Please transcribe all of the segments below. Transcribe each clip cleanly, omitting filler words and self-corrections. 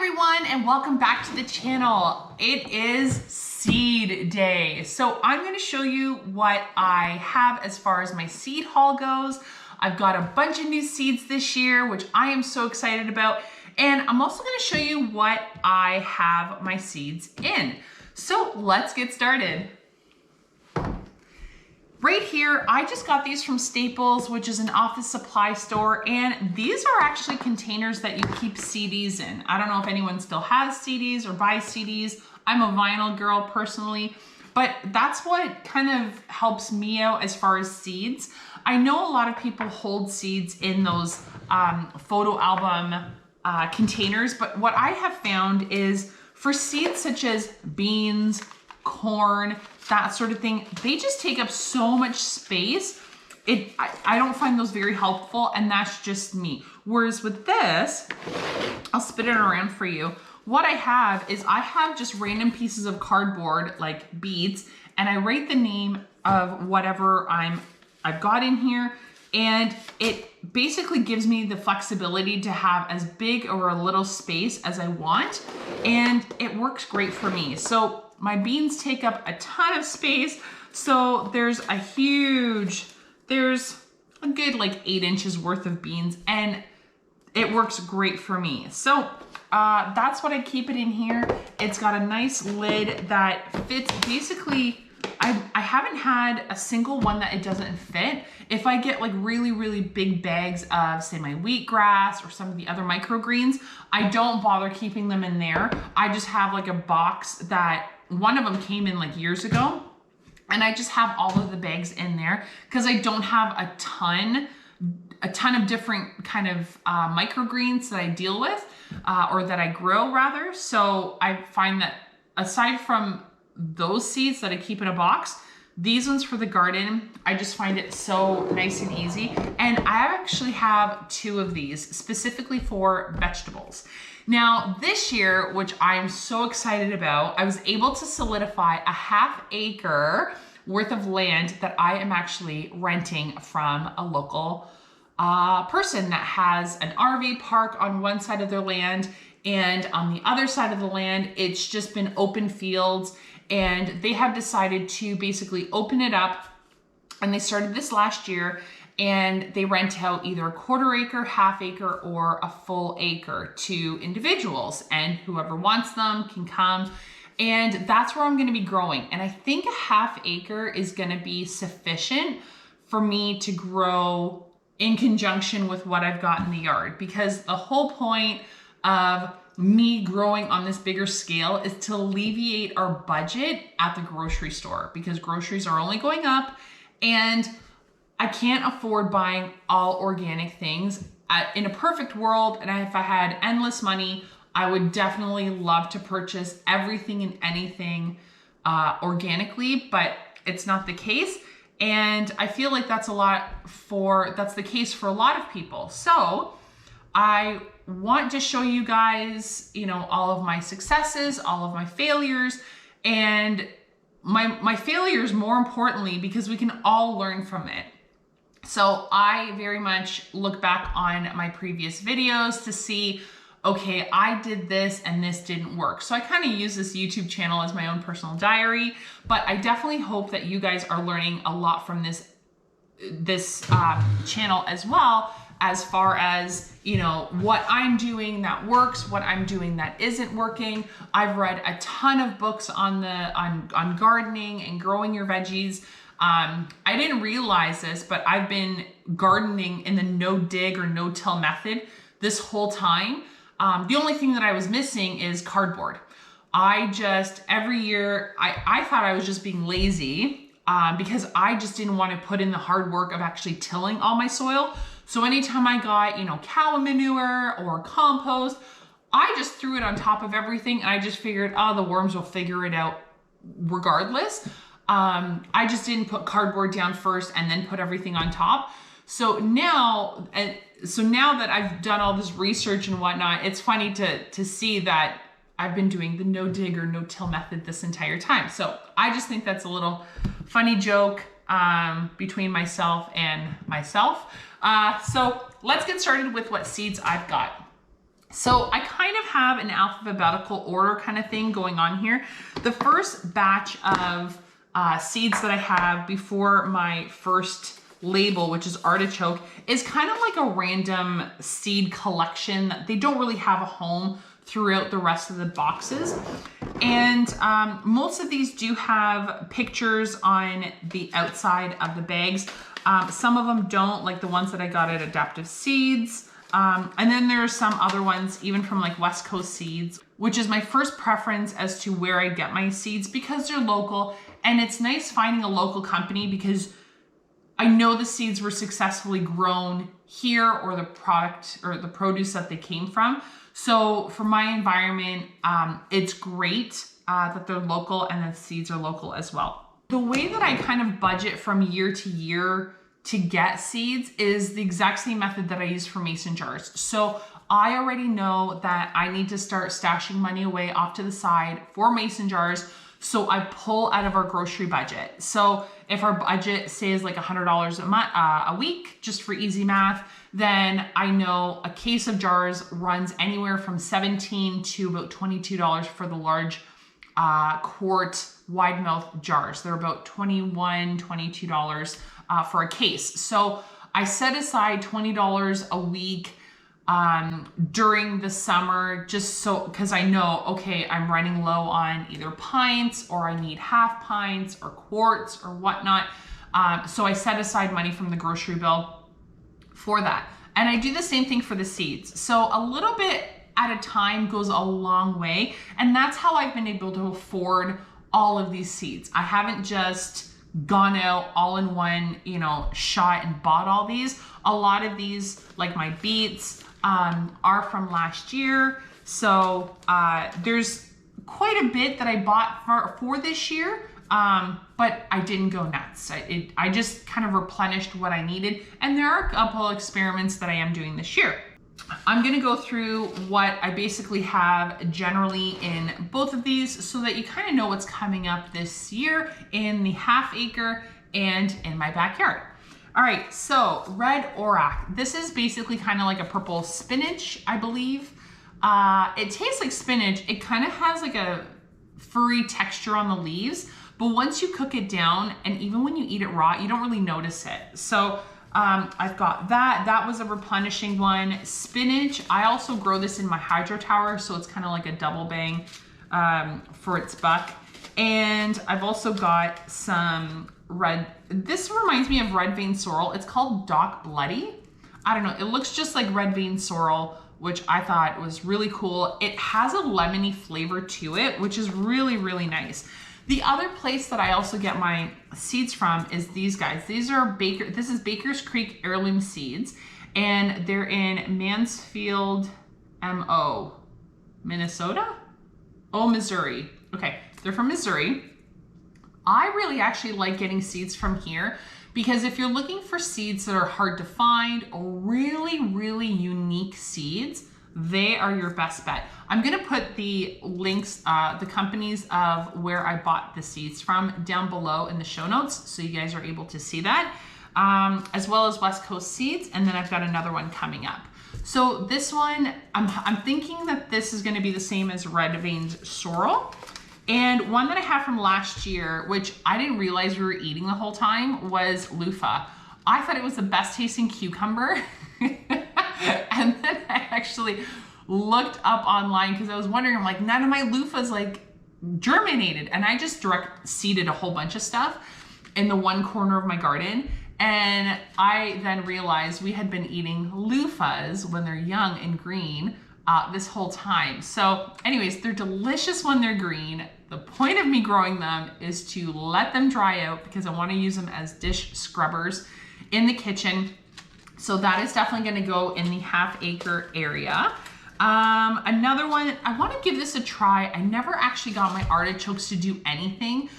everyone, and welcome back to the channel. It is seed day. So I'm going to show you what I have as far as my seed haul goes. I've got a bunch of new seeds this year, which I am so excited about. And I'm also going to show you what I have my seeds in. So let's get started. Right here, I just got these from Staples, which is an office supply store, and these are actually containers that you keep CDs in. I don't know if anyone still has CDs or buys CDs. I'm a vinyl girl personally, but that's what kind of helps me out as far as seeds. I know a lot of people hold seeds in those photo album containers, but what I have found is for seeds such as beans, corn, that sort of thing, they just take up so much space. I don't find those very helpful, and that's just me. Whereas with this, I'll spit it around for you. What I have is I have just random pieces of cardboard, like beads, and I write the name of whatever I've got in here, and it basically gives me the flexibility to have as big or a little space as I want, and it works great for me. So my beans take up a ton of space, so there's a good like 8 inches worth of beans, and it works great for me. So that's what I keep it in here. It's got a nice lid that fits. Basically, I haven't had a single one that it doesn't fit. If I get like really, really big bags of, say, my wheatgrass or some of the other microgreens, I don't bother keeping them in there. I just have like a box that one of them came in like years ago, and I just have all of the bags in there because I don't have a ton of different kind of microgreens that I deal with or that I grow rather. So I find that aside from those seeds that I keep in a box, these ones for the garden, I just find it so nice and easy. And I actually have 2 of these specifically for vegetables. Now this year, which I'm so excited about, I was able to solidify a ½ acre worth of land that I am actually renting from a local person that has an RV park on one side of their land, and on the other side of the land, it's just been open fields, and they have decided to basically open it up, and they started this last year, and they rent out either a ½ acre, ½ acre, or a full acre to individuals, and whoever wants them can come. And that's where I'm going to be growing. And I think a ½ acre is going to be sufficient for me to grow in conjunction with what I've got in the yard, because the whole point of me growing on this bigger scale is to alleviate our budget at the grocery store, because groceries are only going up, and I can't afford buying all organic things. In a perfect world, and if I had endless money, I would definitely love to purchase everything and anything organically, but it's not the case. And I feel like that's the case for a lot of people. So I want to show you guys, all of my successes, all of my failures, and my failures more importantly, because we can all learn from it. So I very much look back on my previous videos to see, okay, I did this and this didn't work. So I kind of use this YouTube channel as my own personal diary, but I definitely hope that you guys are learning a lot from this channel as well, as far as, what I'm doing that works, what I'm doing that isn't working. I've read a ton of books on gardening and growing your veggies. I didn't realize this, but I've been gardening in the no dig or no till method this whole time. The only thing that I was missing is cardboard. Every year, I thought I was just being lazy because I just didn't want to put in the hard work of actually tilling all my soil. So anytime I got, cow manure or compost, I just threw it on top of everything, and I just figured, the worms will figure it out regardless. I just didn't put cardboard down first and then put everything on top. So now that I've done all this research and whatnot, it's funny to see that I've been doing the no dig or no till method this entire time. So I just think that's a little funny joke between myself and myself. So let's get started with what seeds I've got. So I kind of have an alphabetical order kind of thing going on here. The first batch of seeds that I have before my first label, which is artichoke, is kind of like a random seed collection. They don't really have a home throughout the rest of the boxes. And most of these do have pictures on the outside of the bags. Some of them don't, like the ones that I got at Adaptive Seeds. And then there's some other ones, even from like West Coast Seeds, which is my first preference as to where I get my seeds because they're local. And it's nice finding a local company because I know the seeds were successfully grown here, or the product or the produce that they came from. So for my environment, it's great that they're local and that seeds are local as well. The way that I kind of budget from year to year to get seeds is the exact same method that I use for mason jars. So I already know that I need to start stashing money away off to the side for mason jars. So I pull out of our grocery budget. So if our budget say is like $100 a month, a week, just for easy math, then I know a case of jars runs anywhere from $17 to about $22 for the large quart wide mouth jars. They're about $21, $22 for a case. So I set aside $20 a week during the summer, just so, because I know, okay, I'm running low on either pints, or I need half pints or quarts or whatnot. So I set aside money from the grocery bill for that. And I do the same thing for the seeds. So a little bit at a time goes a long way. And that's how I've been able to afford all of these seeds. I haven't just gone out all in one, shot and bought all these. A lot of these, like my beets, are from last year. So there's quite a bit that I bought for this year, but I didn't go nuts. I just kind of replenished what I needed. And there are a couple experiments that I am doing this year. I'm gonna go through what I basically have generally in both of these so that you kind of know what's coming up this year in the half acre and in my backyard. All right, so red orac. This is basically kind of like a purple spinach, I believe. It tastes like spinach. It kind of has like a furry texture on the leaves, but once you cook it down, and even when you eat it raw, you don't really notice it. So I've got that. That was a replenishing one. Spinach, I also grow this in my hydro tower, so it's kind of like a double bang for its buck. And I've also got some red, this reminds me of red vein sorrel. It's called Doc Bloody. I don't know, it looks just like red vein sorrel, which I thought was really cool. It has a lemony flavor to it, which is really, really nice. The other place that I also get my seeds from is these guys. This is Baker's Creek Heirloom Seeds, and they're in Mansfield, MO, Minnesota? Oh, Missouri. Okay, they're from Missouri. I really actually like getting seeds from here because if you're looking for seeds that are hard to find or really, really unique seeds, they are your best bet. I'm gonna put the links, the companies of where I bought the seeds from down below in the show notes so you guys are able to see that, as well as West Coast Seeds, and then I've got another one coming up. So this one, I'm thinking that this is gonna be the same as red vein sorrel. And one that I have from last year, which I didn't realize we were eating the whole time, was loofah. I thought it was the best tasting cucumber. And then I actually looked up online because I was wondering, I'm like, none of my loofahs like germinated. And I just direct seeded a whole bunch of stuff in the one corner of my garden. And I then realized we had been eating loofahs when they're young and green this whole time. So anyways, they're delicious when they're green. The point of me growing them is to let them dry out because I want to use them as dish scrubbers in the kitchen. So that is definitely going to go in the half acre area. Another one, I want to give this a try. I never actually got my artichokes to do anything.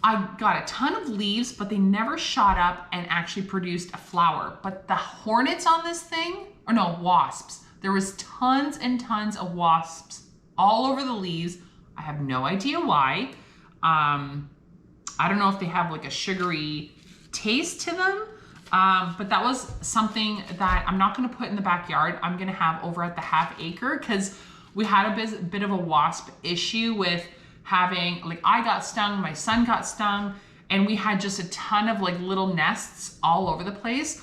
I got a ton of leaves, but they never shot up and actually produced a flower. But the hornets on this thing, or no, wasps. There was tons and tons of wasps all over the leaves. I have no idea why. I don't know if they have like a sugary taste to them. But that was something that I'm not gonna put in the backyard. I'm gonna have over at the half acre because we had a bit of a wasp issue with having, like, I got stung, my son got stung, and we had just a ton of like little nests all over the place.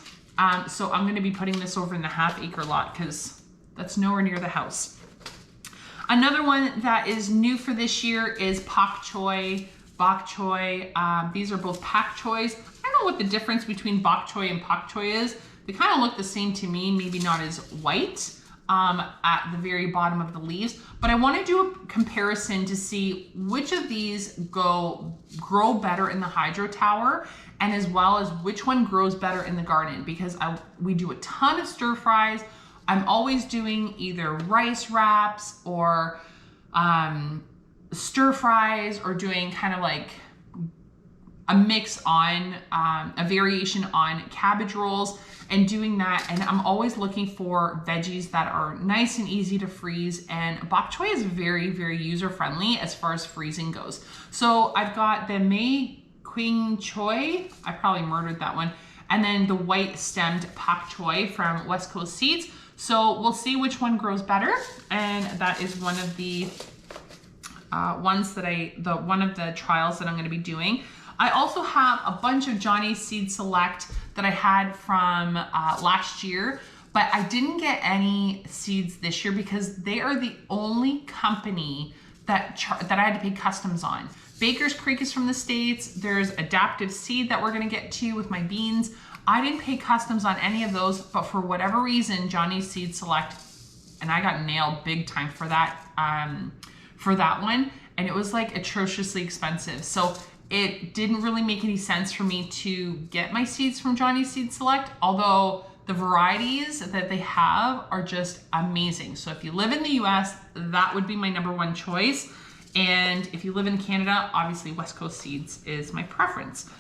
So I'm gonna be putting this over in the half acre lot because that's nowhere near the house. Another one that is new for this year is pak choi, bok choy. These are both pak choys. I don't know what the difference between bok choy and pak choy is. They kind of look the same to me, maybe not as white at the very bottom of the leaves, but I want to do a comparison to see which of these grow better in the hydro tower, and as well as which one grows better in the garden, because we do a ton of stir fries. I'm always doing either rice wraps or stir fries, or doing kind of like a mix on a variation on cabbage rolls and doing that. And I'm always looking for veggies that are nice and easy to freeze. And bok choy is very, very user friendly as far as freezing goes. So I've got the Mei Qing Choy, I probably murdered that one, and then the white stemmed pak choy from West Coast Seeds. So we'll see which one grows better. And that is one of the one of the trials that I'm gonna be doing. I also have a bunch of Johnny's Seed Select that I had from last year, but I didn't get any seeds this year because they are the only company that I had to pay customs on. Baker's Creek is from the States. There's Adaptive Seed that we're gonna get to with my beans. I didn't pay customs on any of those, but for whatever reason, Johnny's Seed Select, and I got nailed big time for that one, and it was like atrociously expensive. So it didn't really make any sense for me to get my seeds from Johnny's Seed Select, although the varieties that they have are just amazing. So if you live in the US, that would be my #1 choice. And if you live in Canada, obviously West Coast Seeds is my preference.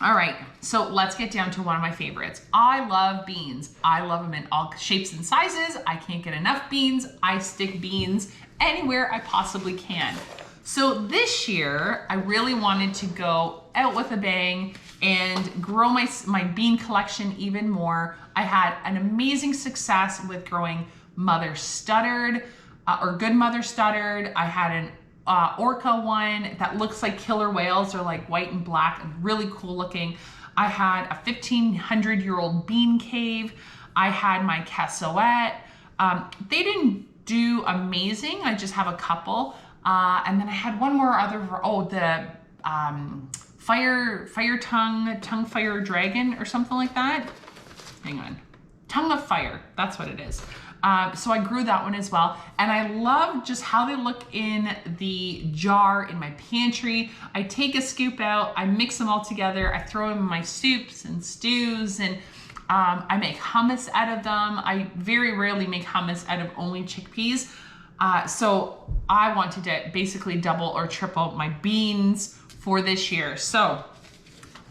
All right, so let's get down to one of my favorites. I love beans. I love them in all shapes and sizes. I can't get enough beans. I stick beans anywhere I possibly can. So this year, I really wanted to go out with a bang and grow my bean collection even more. I had an amazing success with growing Mother Stuttered, or Good Mother Stuttered. I had an Orca one that looks like killer whales. They're like white and black and really cool looking. I had a 1,500-year-old bean cave. I had my Cassoette. They didn't do amazing. I just have a couple. And then I had one more other, the tongue fire dragon or something like that. Hang on. Tongue of Fire, that's what it is. So I grew that one as well. And I love just how they look in the jar in my pantry. I take a scoop out, I mix them all together, I throw them in my soups and stews, and I make hummus out of them. I very rarely make hummus out of only chickpeas. So I wanted to basically double or triple my beans for this year. So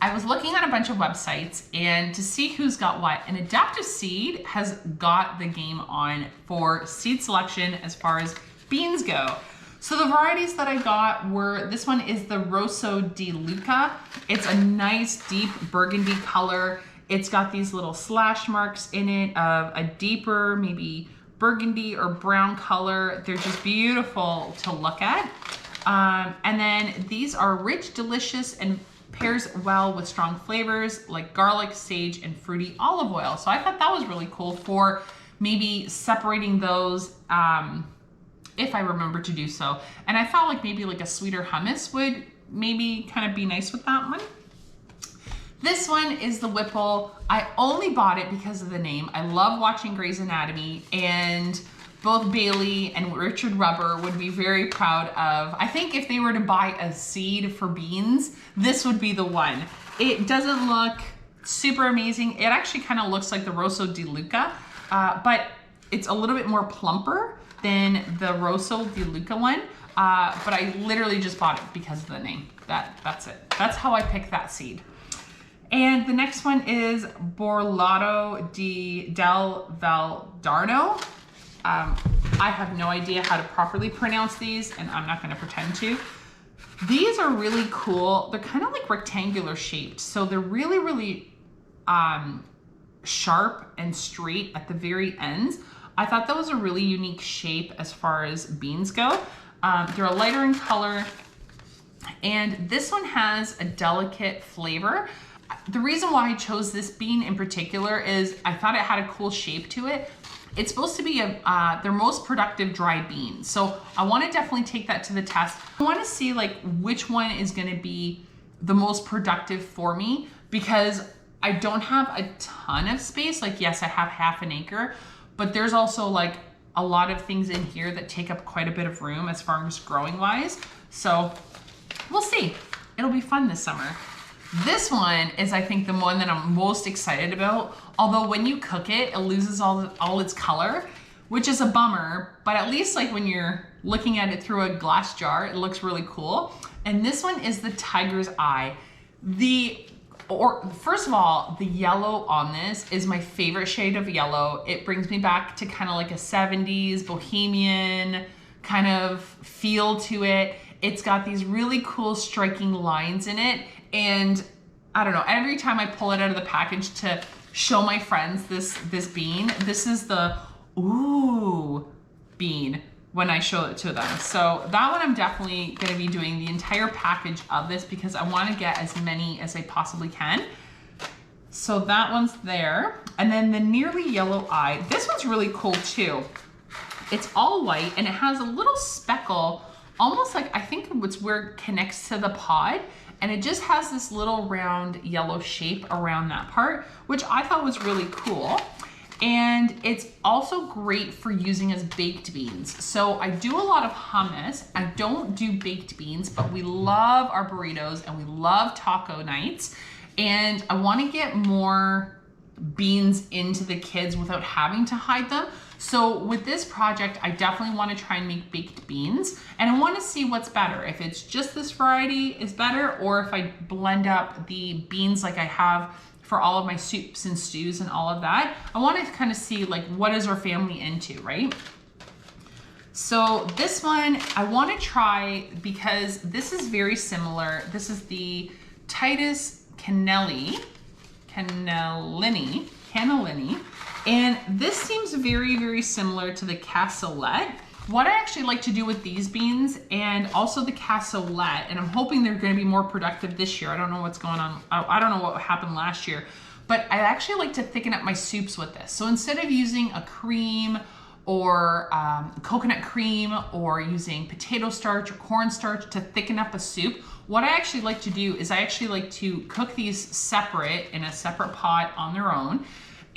I was looking at a bunch of websites and to see who's got what, and Adaptive Seed has got the game on for seed selection as far as beans go. So the varieties that I got were, this one is the Rosso di Luca. It's a nice deep burgundy color. It's got these little slash marks in it of a deeper, maybe burgundy or brown color. They're just beautiful to look at. And then these are rich, delicious, and pairs well with strong flavors like garlic, sage, and fruity olive oil. So I thought that was really cool for maybe separating those if I remember to do so. And I felt like maybe like a sweeter hummus would maybe kind of be nice with that one. This one is the Whipple. I only bought it because of the name. I love watching Grey's Anatomy, and both Bailey and Richard Rubber would be very proud of. I think if they were to buy a seed for beans, this would be the one. It doesn't look super amazing. It actually kind of looks like the Rosso di Luca, but it's a little bit more plumper than the Rosso di Luca one. But I literally just bought it because of the name. That's it. That's how I picked that seed. And the next one is Borlato del Valdarno. I have no idea how to properly pronounce these, and I'm not going to pretend to. These are really cool. They're kind of like rectangular shaped. So they're really, really sharp and straight at the very ends. I thought that was a really unique shape as far as beans go. They're a lighter in color, and this one has a delicate flavor. The reason why I chose this bean in particular is I thought it had a cool shape to it. It's supposed to be their most productive dry bean. So I want to definitely take that to the test. I want to see like which one is going to be the most productive for me, because I don't have a ton of space. Like, yes, I have half an acre, but there's also like a lot of things in here that take up quite a bit of room as far as growing wise. So we'll see. It'll be fun this summer. This one is, I think, the one that I'm most excited about. Although when you cook it, it loses all its color, which is a bummer, but at least like when you're looking at it through a glass jar, it looks really cool. And this one is the tiger's eye. First of all, the yellow on this is my favorite shade of yellow. It brings me back to kind of like a 70s bohemian kind of feel to it. It's got these really cool striking lines in it. And I don't know, every time I pull it out of the package to show my friends this bean, this is the ooh bean when I show it to them. So that one I'm definitely gonna be doing the entire package of this because I wanna get as many as I possibly can. So that one's there. And then the nearly yellow eye, this one's really cool too. It's all white and it has a little speckle, almost like, I think it's where it connects to the pod. And it just has this little round yellow shape around that part, which I thought was really cool. And it's also great for using as baked beans. So I do a lot of hummus. I don't do baked beans, but we love our burritos and we love taco nights. And I want to get more beans into the kids without having to hide them. So with this project, I definitely want to try and make baked beans, and I want to see what's better. If it's just this variety is better, or if I blend up the beans like I have for all of my soups and stews and all of that. I want to kind of see like what is our family into, right? So this one I want to try because this is very similar. This is the Titus cannellini. And this seems very, very similar to the cassoulet. What I actually like to do with these beans and also the cassoulet, and I'm hoping they're going to be more productive this year. I don't know what's going on. I don't know what happened last year, but I actually like to thicken up my soups with this. So instead of using a cream or coconut cream or using potato starch or cornstarch to thicken up a soup, what I actually like to do is I actually like to cook these separate in a separate pot on their own.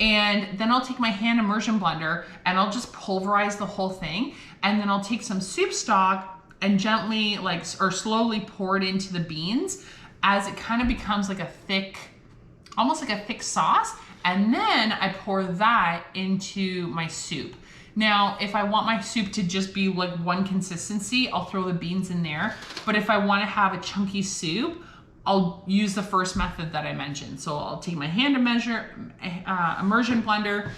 And then I'll take my hand immersion blender and I'll just pulverize the whole thing. And then I'll take some soup stock and gently or slowly pour it into the beans as it kind of becomes like a thick, almost like a thick sauce. And then I pour that into my soup. Now, if I want my soup to just be like one consistency, I'll throw the beans in there. But if I want to have a chunky soup, I'll use the first method that I mentioned. So I'll take my hand immersion blender,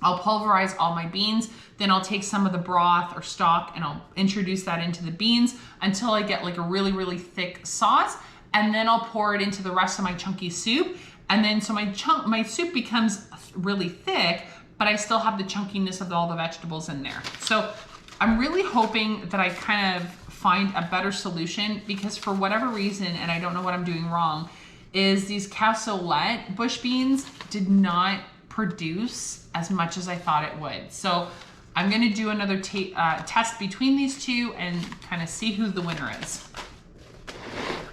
I'll pulverize all my beans, then I'll take some of the broth or stock and I'll introduce that into the beans until I get like a really, really thick sauce. And then I'll pour it into the rest of my chunky soup. And then so my soup becomes really thick, but I still have the chunkiness of all the vegetables in there. So I'm really hoping that I kind of find a better solution, because for whatever reason, and I don't know what I'm doing wrong, is these cassoulet bush beans did not produce as much as I thought it would. So I'm gonna do another test between these two and kind of see who the winner is.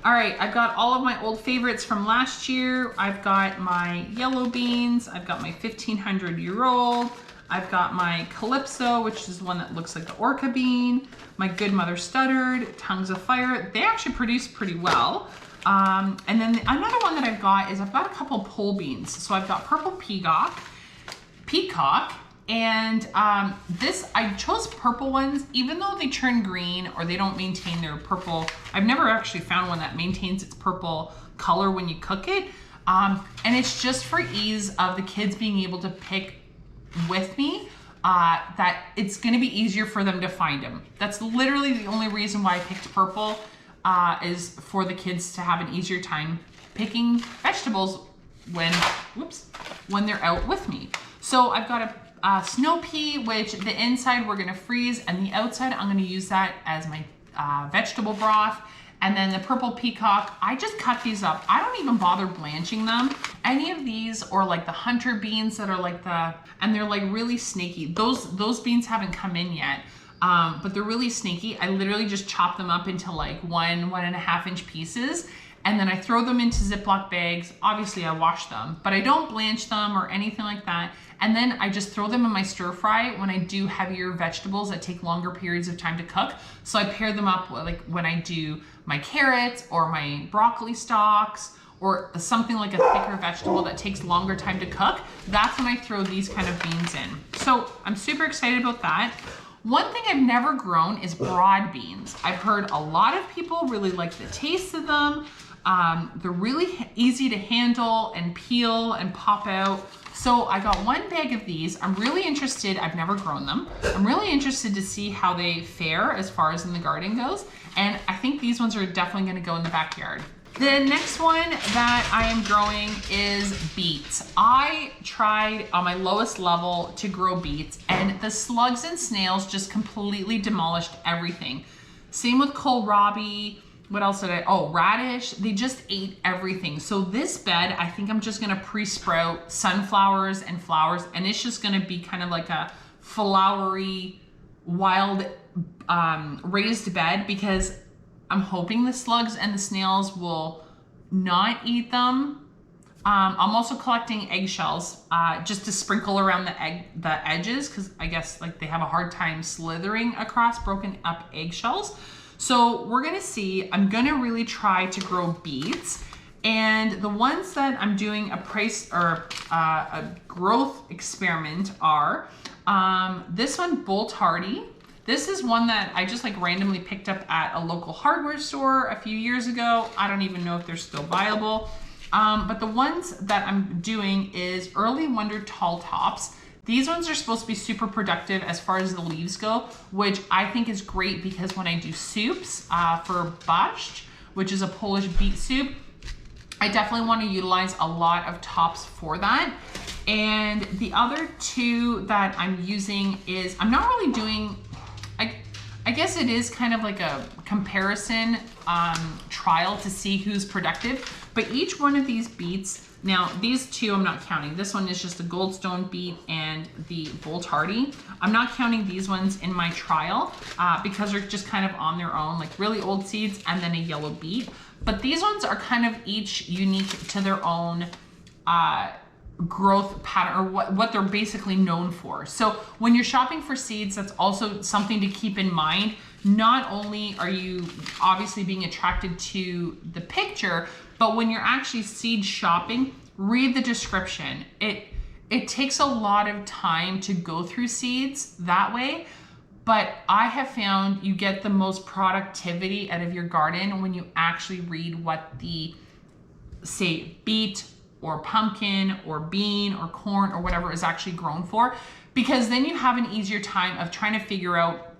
All right, I've got all of my old favorites from last year. I've got my yellow beans, I've got my 1500-year-old, I've got my Calypso, which is one that looks like the Orca bean, my Good Mother Stuttered, Tongues of Fire. They actually produce pretty well. And then another one that I've got is I've got a couple pole beans. So I've got Purple Peacock, and I chose purple ones, even though they turn green or they don't maintain their purple. I've never actually found one that maintains its purple color when you cook it. And it's just for ease of the kids being able to pick with me, that it's gonna be easier for them to find them. That's literally the only reason why I picked purple. is for the kids to have an easier time picking vegetables when they're out with me. So I've got a snow pea, which the inside we're gonna freeze, and the outside I'm gonna use that as my vegetable broth. And then the purple peacock, I just cut these up. I don't even bother blanching them. Any of these, or like the hunter beans that are like and they're like really snaky. Those beans haven't come in yet, but they're really snaky. I literally just chop them up into like 1.5 inch pieces. And then I throw them into Ziploc bags. Obviously I wash them, but I don't blanch them or anything like that. And then I just throw them in my stir fry when I do heavier vegetables that take longer periods of time to cook. So I pair them up like when I do my carrots or my broccoli stalks or something like a thicker vegetable that takes longer time to cook. That's when I throw these kind of beans in. So I'm super excited about that. One thing I've never grown is broad beans. I've heard a lot of people really like the taste of them. They're really easy to handle and peel and pop out. So I got 1 bag of these. I'm really interested, I've never grown them. I'm really interested to see how they fare as far as in the garden goes. And I think these ones are definitely gonna go in the backyard. The next one that I am growing is beets. I tried on my lowest level to grow beets, and the slugs and snails just completely demolished everything. Same with kohlrabi. What else did radish. They just ate everything. So this bed, I think I'm just gonna pre-sprout sunflowers and flowers, and it's just gonna be kind of like a flowery, wild raised bed, because I'm hoping the slugs and the snails will not eat them. I'm also collecting eggshells just to sprinkle around the edges, because I guess like they have a hard time slithering across broken up eggshells. So we're gonna see. I'm gonna really try to grow beets, and the ones that I'm doing a growth experiment are this one, Bolt Hardy. This is one that I just like randomly picked up at a local hardware store a few years ago. I don't even know if they're still viable. But the ones that I'm doing is Early Wonder Tall Tops. These ones are supposed to be super productive as far as the leaves go, which I think is great because when I do soups for borscht, which is a Polish beet soup, I definitely want to utilize a lot of tops for that. And the other two that I'm using is, I'm not really doing, I guess it is kind of like a comparison trial to see who's productive, but each one of these beets, now these two I'm not counting. This one is just the Goldstone beet and the Bolt Hardy. I'm not counting these ones in my trial because they're just kind of on their own, like really old seeds and then a yellow beet. But these ones are kind of each unique to their own growth pattern, or what they're basically known for. So when you're shopping for seeds, that's also something to keep in mind. Not only are you obviously being attracted to the picture, but when you're actually seed shopping, read the description. It takes a lot of time to go through seeds that way, but I have found you get the most productivity out of your garden when you actually read what the, say, beet or pumpkin or bean or corn or whatever is actually grown for, because then you have an easier time of trying to figure out,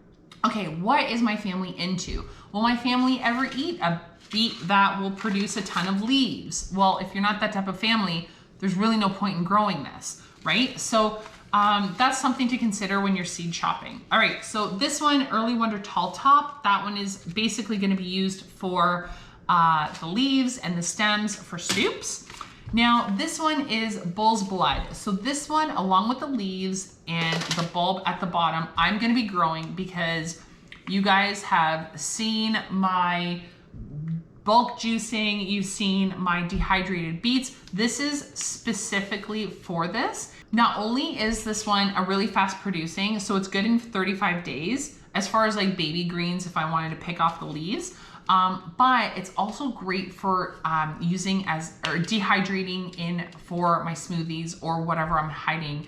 okay, what is my family into? Will my family ever eat a beet that will produce a ton of leaves? Well, if you're not that type of family, there's really no point in growing this, right? So that's something to consider when you're seed shopping. All right, so this one, Early Wonder Tall Top, that one is basically gonna be used for the leaves and the stems for soups. Now, this one is Bull's Blood. So this one, along with the leaves and the bulb at the bottom, I'm gonna be growing because you guys have seen my bulk juicing, you've seen my dehydrated beets. This is specifically for this. Not only is this one a really fast producing, so it's good in 35 days, as far as like baby greens, if I wanted to pick off the leaves, but it's also great for using as, or dehydrating in for my smoothies or whatever I'm hiding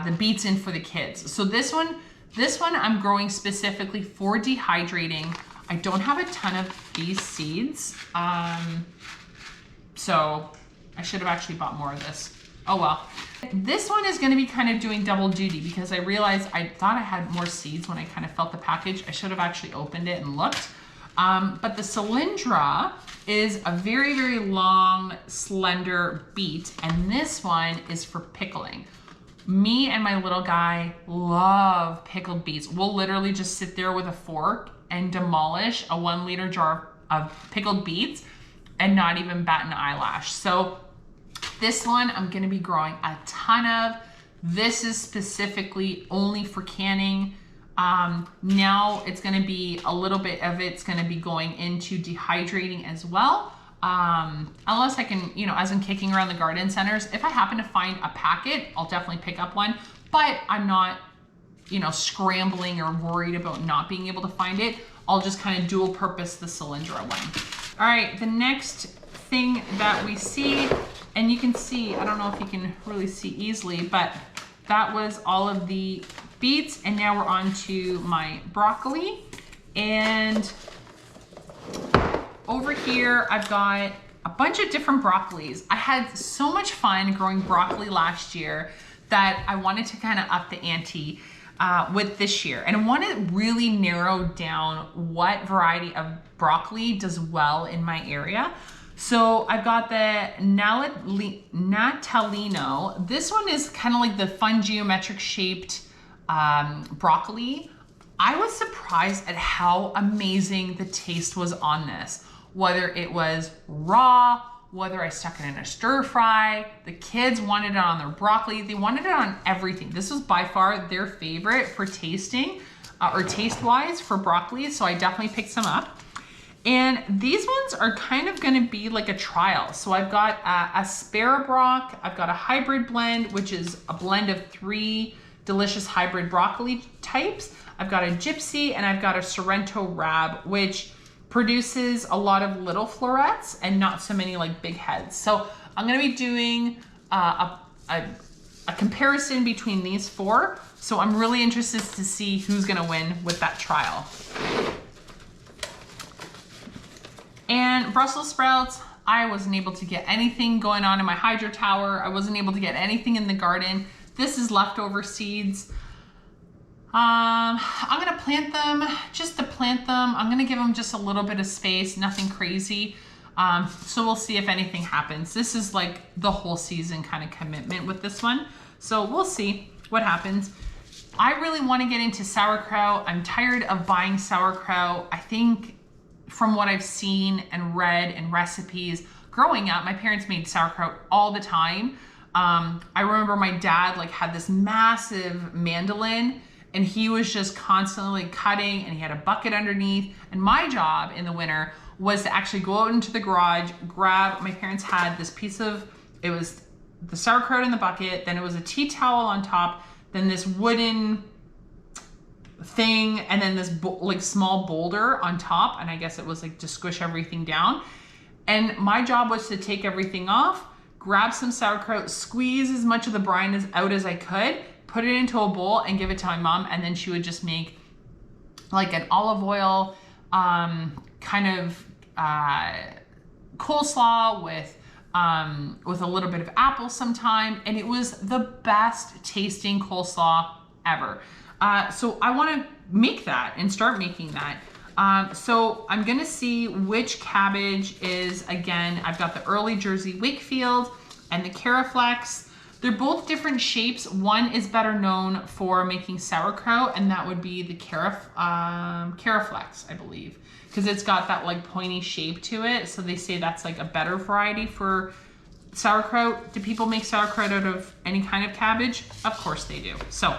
the beets in for the kids. So this one I'm growing specifically for dehydrating. I don't have a ton of these seeds, so I should have actually bought more of this. Oh well. This one is gonna be kind of doing double duty because I realized I thought I had more seeds when I kind of felt the package. I should have actually opened it and looked. But the cylindra is a very, very long, slender beet, and this one is for pickling. Me and my little guy love pickled beets. We'll literally just sit there with a fork and demolish a 1 liter jar of pickled beets and not even bat an eyelash. So this one I'm gonna be growing a ton of. This is specifically only for canning. Now it's gonna be a little bit of it's gonna be going into dehydrating as well. Unless I can, you know, as I'm kicking around the garden centers, if I happen to find a packet, I'll definitely pick up one, but I'm not, you know, scrambling or worried about not being able to find it. I'll just kind of dual purpose the cylindra one. All right, the next thing that we see, and you can see, I don't know if you can really see easily, but that was all of the beets, and now we're on to my broccoli. And over here, I've got a bunch of different broccolis. I had so much fun growing broccoli last year that I wanted to kind of up the ante with this year. And I want to really narrow down what variety of broccoli does well in my area. So I've got the Natalino. This one is kind of like the fun geometric shaped broccoli. I was surprised at how amazing the taste was on this. Whether it was raw, whether I stuck it in a stir fry, the kids wanted it on their broccoli. They wanted it on everything. This was by far their favorite for tasting or taste wise for broccoli. So I definitely picked some up. And these ones are kind of gonna be like a trial. So I've got a Sparabrock, I've got a hybrid blend, which is a blend of 3 delicious hybrid broccoli types. I've got a Gypsy and I've got a Sorrento Rab, which produces a lot of little florets and not so many like big heads. So I'm gonna be doing a comparison between these 4. So I'm really interested to see who's gonna win with that trial. And Brussels sprouts, I wasn't able to get anything going on in my hydro tower. I wasn't able to get anything in the garden. This is leftover seeds. I'm gonna plant them just to plant them. I'm gonna give them just a little bit of space, nothing crazy. So we'll see if anything happens. This is like the whole season kind of commitment with this one. So we'll see what happens. I really wanna get into sauerkraut. I'm tired of buying sauerkraut. I think from what I've seen and read in recipes, growing up, my parents made sauerkraut all the time. I remember my dad like had this massive mandolin and he was just constantly cutting and he had a bucket underneath. And my job in the winter was to actually go out into the garage, grab, my parents had this piece of, it was the sauerkraut in the bucket, then it was a tea towel on top, then this wooden thing, and then this like small boulder on top. And I guess it was like to squish everything down. And my job was to take everything off, grab some sauerkraut, squeeze as much of the brine out as I could, put it into a bowl and give it to my mom. And then she would just make like an olive oil kind of coleslaw with a little bit of apple sometime. And it was the best tasting coleslaw ever. So I want to make that and start making that. So I'm going to see which cabbage is, again, I've got the early Jersey Wakefield and the Caraflex. They're both different shapes. One is better known for making sauerkraut, and that would be the Caraflex, I believe, because it's got that like pointy shape to it. So they say that's like a better variety for sauerkraut. Do people make sauerkraut out of any kind of cabbage? Of course they do. So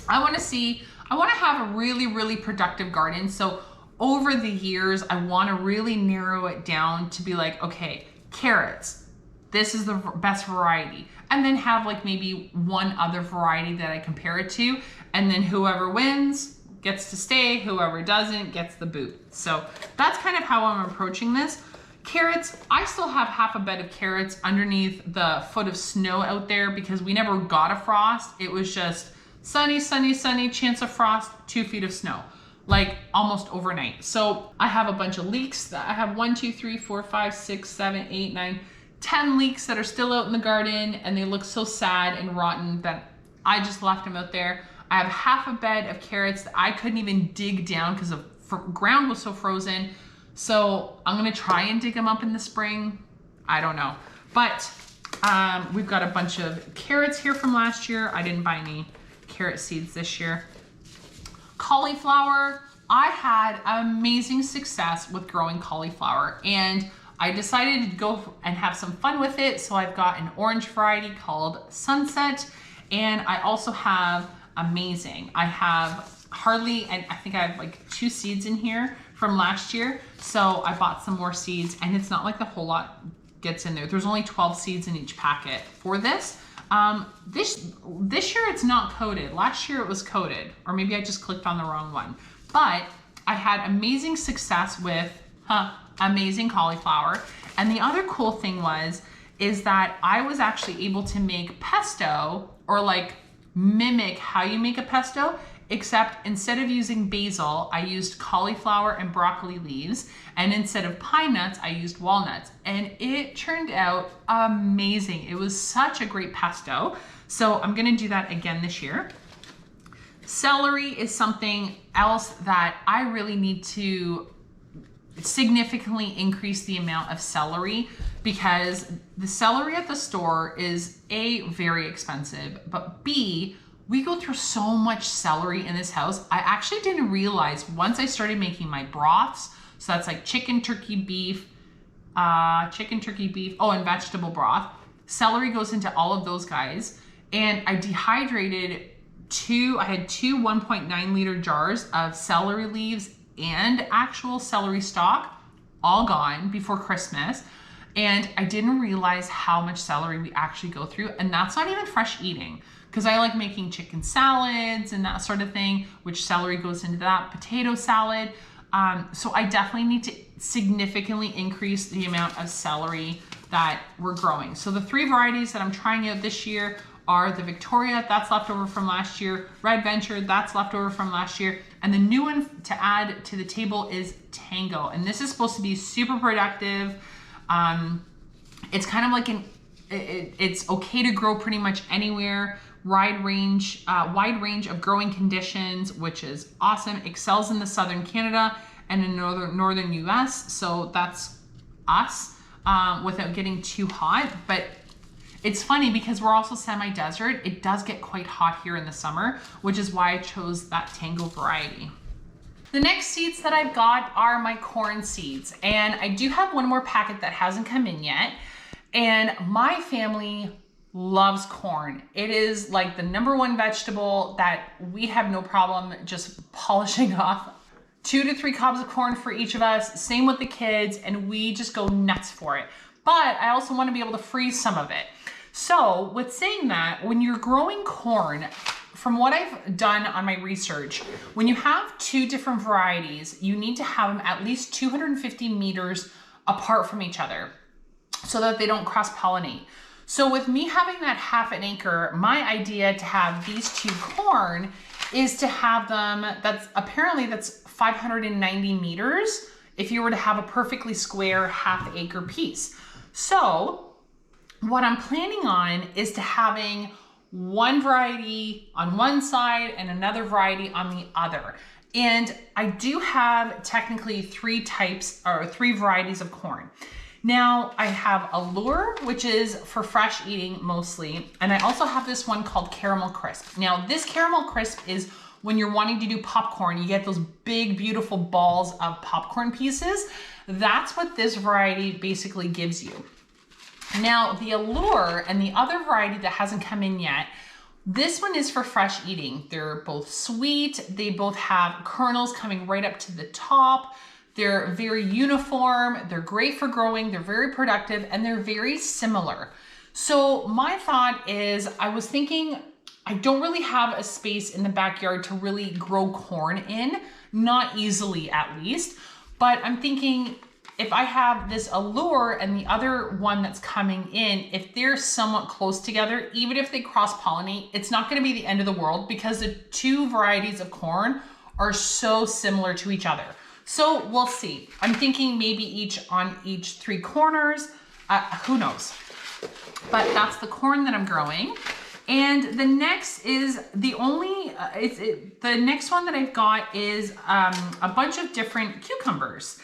I want to have a really, really productive garden. So over the years, I want to really narrow it down to be like, okay, carrots, this is the best variety. And then have like maybe one other variety that I compare it to. And then whoever wins gets to stay, whoever doesn't gets the boot. So that's kind of how I'm approaching this. Carrots, I still have half a bed of carrots underneath the foot of snow out there because we never got a frost. It was just sunny, sunny, sunny, chance of frost, 2 feet of snow, like almost overnight. So I have a bunch of leeks. I have 1, 2, 3, 4, 5, 6, 7, 8, 9, 10 leeks that are still out in the garden, and they look so sad and rotten that I just left them out there. I have half a bed of carrots that I couldn't even dig down because of ground was so frozen. So I'm gonna try and dig them up in the spring. I don't know. But we've got a bunch of carrots here from last year. I didn't buy any carrot seeds this year. Cauliflower, I had amazing success with growing cauliflower, and I decided to go and have some fun with it. So I've got an orange variety called Sunset, and I also have Amazing. I have hardly, and I think I have like 2 seeds in here from last year. So I bought some more seeds, and it's not like the whole lot gets in there. There's only 12 seeds in each packet for this. This year it's not coated. Last year it was coated, or maybe I just clicked on the wrong one. But I had amazing success with Amazing cauliflower. And the other cool thing is that I was actually able to make pesto, or like mimic how you make a pesto, except instead of using basil, I used cauliflower and broccoli leaves. And instead of pine nuts, I used walnuts. And it turned out amazing. It was such a great pesto. So I'm gonna do that again this year. Celery is something else that I really need to significantly increase the amount of celery, because the celery at the store is A, very expensive, but B, we go through so much celery in this house. I actually didn't realize once I started making my broths, so that's like chicken, turkey, beef, and vegetable broth. Celery goes into all of those guys. And I dehydrated I had 2 1.9 liter jars of celery leaves and actual celery stalk, all gone before Christmas. And I didn't realize how much celery we actually go through. And that's not even fresh eating, because I like making chicken salads and that sort of thing, which celery goes into that, potato salad. So I definitely need to significantly increase the amount of celery that we're growing. So the 3 varieties that I'm trying out this year are the Victoria, that's left over from last year, Red Venture, that's left over from last year, and the new one to add to the table is Tango. And this is supposed to be super productive. It's kind of like it's okay to grow pretty much anywhere, wide range of growing conditions, which is awesome. Excels in the southern Canada and in northern US, so that's us, without getting too hot. But it's funny because we're also semi-desert. It does get quite hot here in the summer, which is why I chose that Tango variety. The next seeds that I've got are my corn seeds, and I do have one more packet that hasn't come in yet. And my family loves corn. It is like the #1 vegetable that we have no problem just polishing off 2 to 3 cobs of corn for each of us. Same with the kids, and we just go nuts for it. But I also want to be able to freeze some of it. So with saying that, when you're growing corn, from what I've done on my research, when you have 2 different varieties, you need to have them at least 250 meters apart from each other so that they don't cross-pollinate. So with me having that 1/2 acre, my idea to have these 2 corn is to have them, that's 590 meters if you were to have a perfectly square 1/2 acre piece. So what I'm planning on is to having one variety on one side and another variety on the other. And I do have technically 3 types or 3 varieties of corn. Now I have Allure, which is for fresh eating mostly. And I also have this one called Caramel Crisp. Now this Caramel Crisp is when you're wanting to do popcorn, you get those big, beautiful balls of popcorn pieces. That's what this variety basically gives you. Now the Allure and the other variety that hasn't come in yet, this one is for fresh eating. They're both sweet. They both have kernels coming right up to the top. They're very uniform. They're great for growing. They're very productive, and they're very similar. So my thought is, I was thinking, I don't really have a space in the backyard to really grow corn in, not easily at least, but I'm thinking, if I have this Allure and the other one that's coming in, if they're somewhat close together, even if they cross-pollinate, it's not going to be the end of the world because the 2 varieties of corn are so similar to each other. So we'll see. I'm thinking maybe each on each 3 corners, who knows? But that's the corn that I'm growing. And the next is the only, the next one that I've got is a bunch of different cucumbers.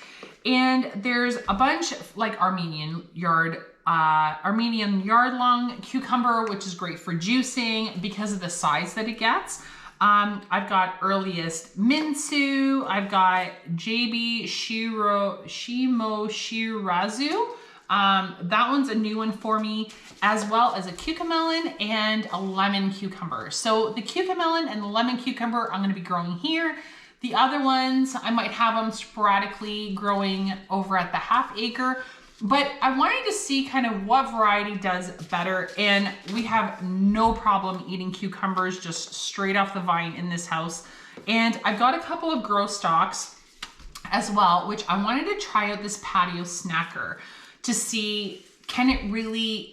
And there's a bunch like Armenian yard-long cucumber, which is great for juicing because of the size that it gets. I've got Earliest Minsu, I've got JB Shimo Shirazu. That one's a new one for me, as well as a cucamelon and a lemon cucumber. So the cucamelon and the lemon cucumber I'm going to be growing here. The other ones, I might have them sporadically growing over at the half acre, but I wanted to see kind of what variety does better. And we have no problem eating cucumbers just straight off the vine in this house. And I've got a couple of grow stalks as well, which I wanted to try out this patio snacker to see,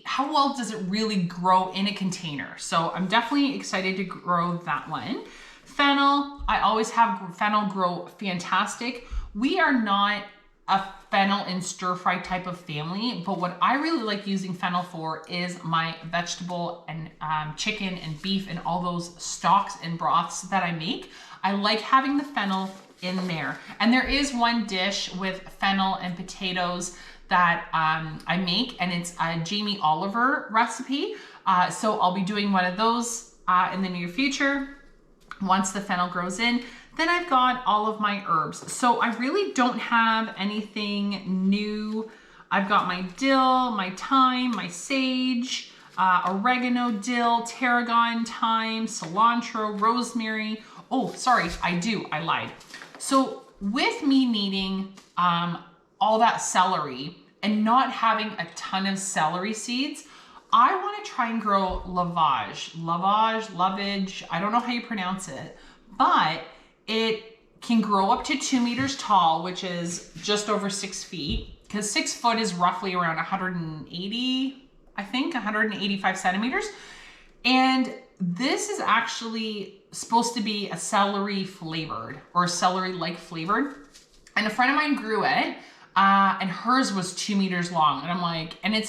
how well does it really grow in a container? So I'm definitely excited to grow that one. Fennel, I always have fennel grow fantastic. We are not a fennel and stir fry type of family, but what I really like using fennel for is my vegetable and chicken and beef and all those stocks and broths that I make. I like having the fennel in there. And there is one dish with fennel and potatoes that I make, and it's a Jamie Oliver recipe. So I'll be doing one of those in the near future once the fennel grows in. Then I've got all of my herbs. So I really don't have anything new. I've got my dill, my thyme, my sage, oregano, dill, tarragon, thyme, cilantro, rosemary. Oh, sorry, I lied. So with me needing all that celery and not having a ton of celery seeds, I want to try and grow lavage, I don't know how you pronounce it, but it can grow up to 2 meters tall, which is just over 6 feet, because 6 foot is roughly around 180, I think 185 centimeters. And this is actually supposed to be a celery flavored or celery-like flavored. And a friend of mine grew it. And hers was 2 meters long, and I'm like, and I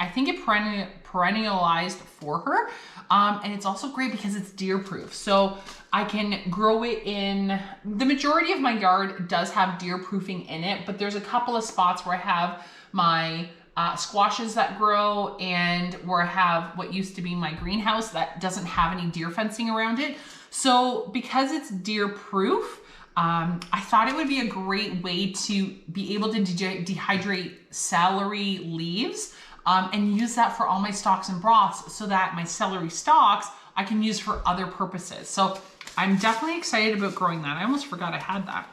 think it perennialized for her, and it's also great because it's deer proof. So I can grow it in, the majority of my yard does have deer proofing in it, but there's a couple of spots where I have my squashes that grow and where I have what used to be my greenhouse that doesn't have any deer fencing around it. So because it's deer proof, I thought it would be a great way to be able to dehydrate celery leaves and use that for all my stocks and broths, so that my celery stalks I can use for other purposes. So I'm definitely excited about growing that. I almost forgot I had that.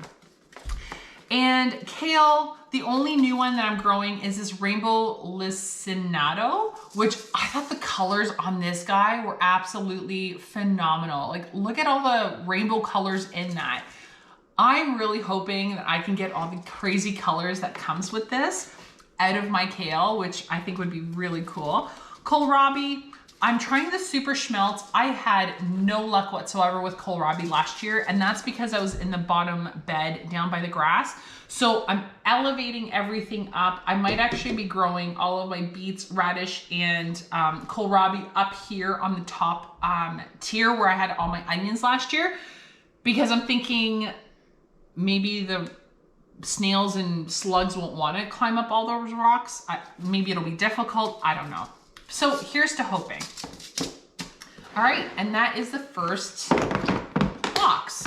And kale, the only new one that I'm growing is this rainbow lacinato, which I thought the colors on this guy were absolutely phenomenal. Like, look at all the rainbow colors in that. I'm really hoping that I can get all the crazy colors that comes with this out of my kale, which I think would be really cool. Kohlrabi, I'm trying the super schmelz. I had no luck whatsoever with kohlrabi last year, and that's because I was in the bottom bed down by the grass. So I'm elevating everything up. I might actually be growing all of my beets, radish, and kohlrabi up here on the top tier where I had all my onions last year, because I'm thinking maybe the snails and slugs won't want to climb up all those rocks. Maybe it'll be difficult. I don't know. So here's to hoping. All right, and that is the first box.